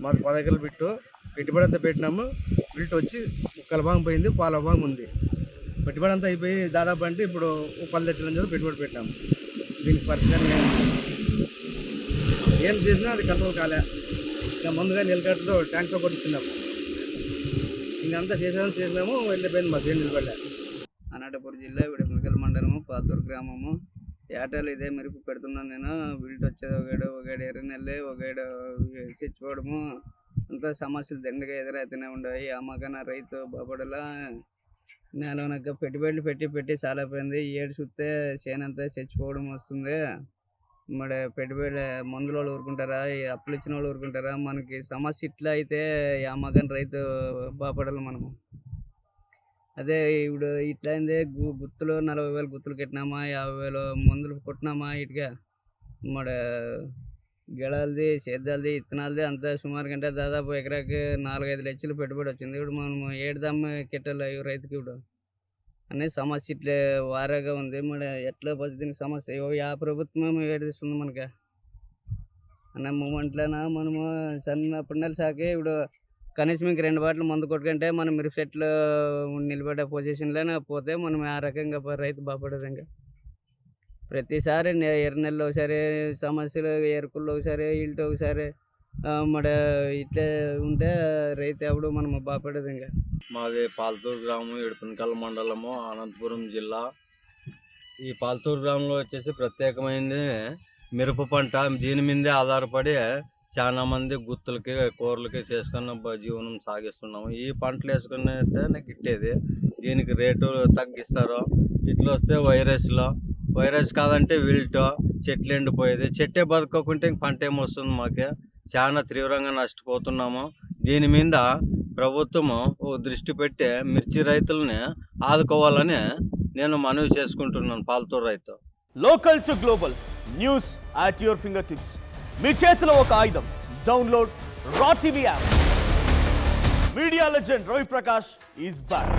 మాకు 10 ఎకరాలు పెట్టుబడి అంతా పెట్టినాము. బిల్ట్ వచ్చి ముక్కల భాగం పోయింది, పాల భాగం ఉంది. పెట్టుబడి అంతా అయిపోయి దాదాపు అంటే ఇప్పుడు 10 లక్షల నుంచి పెట్టుబడి పెట్టినాము. దీనికి పరిష్కారం ఏం చేసినా అది కంట్రోల్ కాలే. ఇంకా ముందుగా నిలకట్టుతో ట్యాంక్తో కొట్టిస్తున్నాము. ఇంకంతా చేసినాము వెళ్ళిపోయింది. మా సేమ్ నిలబడలే. అనంతపురం జిల్లా విడమలకల్ మండలము పాతూరు గ్రామము. ఏటాలు ఇదే మెరుపు పెడుతున్నాను నేను. బిల్ట్ వచ్చేది ఒకడు ఎర్రనెల్లి ఒకడు చచ్చిపోవడము అంతా సమస్యలు దండగా ఎదురైతేనే ఉండవు. అమ్మకన్నా రైతు బాబడలా నేలనక పెట్టుబడులు పెట్టి చాలా పోయింది. ఏడు చూస్తే చేనంతా చచ్చిపోవడం వస్తుంది. మరి పెట్టుబడి మందుల వాళ్ళు ఊరుకుంటారా, అప్పులు ఇచ్చిన వాళ్ళు ఊరుకుంటారా? మనకి సమస్య ఇట్లా అయితే అమ్మకన్నా రైతు బాపడాలి మనము. అదే ఇప్పుడు ఇట్లా అయింది. గుత్తులు 40,000 గుత్తులు కట్టినామా, 50,000 మందులు కొట్టినామా, ఇటుగా మన గెడాలది సేద్యాలది ఇత్తనాలది అంతా సుమారు కంటే దాదాపు ఎకరాకి 4-5 లక్షలు పెట్టుబడి వచ్చింది. ఇప్పుడు మనం ఏడుదమ్మ కెట్టాలి రైతుకి ఇప్పుడు అనే సమస్య ఇట్లే వారాగా ఉంది. మరి ఎట్లా దీనికి సమస్య యా ప్రభుత్వం ఏడిస్తుంది మనకి అన్న మూమెంట్లోనా మనము చిన్నప్పటి నెల సాకి ఇప్పుడు కనీసం ఇంక 2 బాటలు మందు కొట్టుకుంటే మనం మిరప చెట్లు నిలబడే పొజిషన్లోనే పోతే మనం ఆ రకంగా రైతు బాగుపడదు. ఇంకా ప్రతిసారి ఎర్ర నెలలో ఒకసారి సమస్యలు, ఎరుకుల్లో ఒకసారి, ఇల్లు ఒకసారి మరి ఇట్లే ఉంటే రైతు ఎవడు మనం బాగుపడదు. ఇంకా మాది పాల్తూరు గ్రామం, ఇడపనకల్ మండలము, అనంతపురం జిల్లా. ఈ పాల్తూరు గ్రామంలో వచ్చేసి ప్రత్యేకమైనది మిరప పంట. దీని మీదే ఆధారపడి చాలా మంది గుత్తులకి కూరలకి చేసుకున్న జీవనం సాగిస్తున్నాము. ఈ పంటలు వేసుకున్నట్టే నాకు ఇట్టేది. దీనికి రేటు తగ్గిస్తారు. ఇట్లా వస్తే వైరస్ కాదంటే విల్ట్, చెట్లు ఎండిపోయేది. చెట్టే బతకకుంటే పంట ఏమొస్తుంది? మాకే చాలా తీవ్రంగా నష్టపోతున్నాము. దీని మీద ప్రభుత్వము దృష్టి పెట్టి మిర్చి రైతులని ఆదుకోవాలని నేను మనవి చేసుకుంటున్నాను. పాల్తూరు రైతు. Local to global news at your fingertips. మీ చేతిలో ఒక ఆయుధం. డౌన్లోడ్ రా TV app. Media legend Ravi Prakash is back.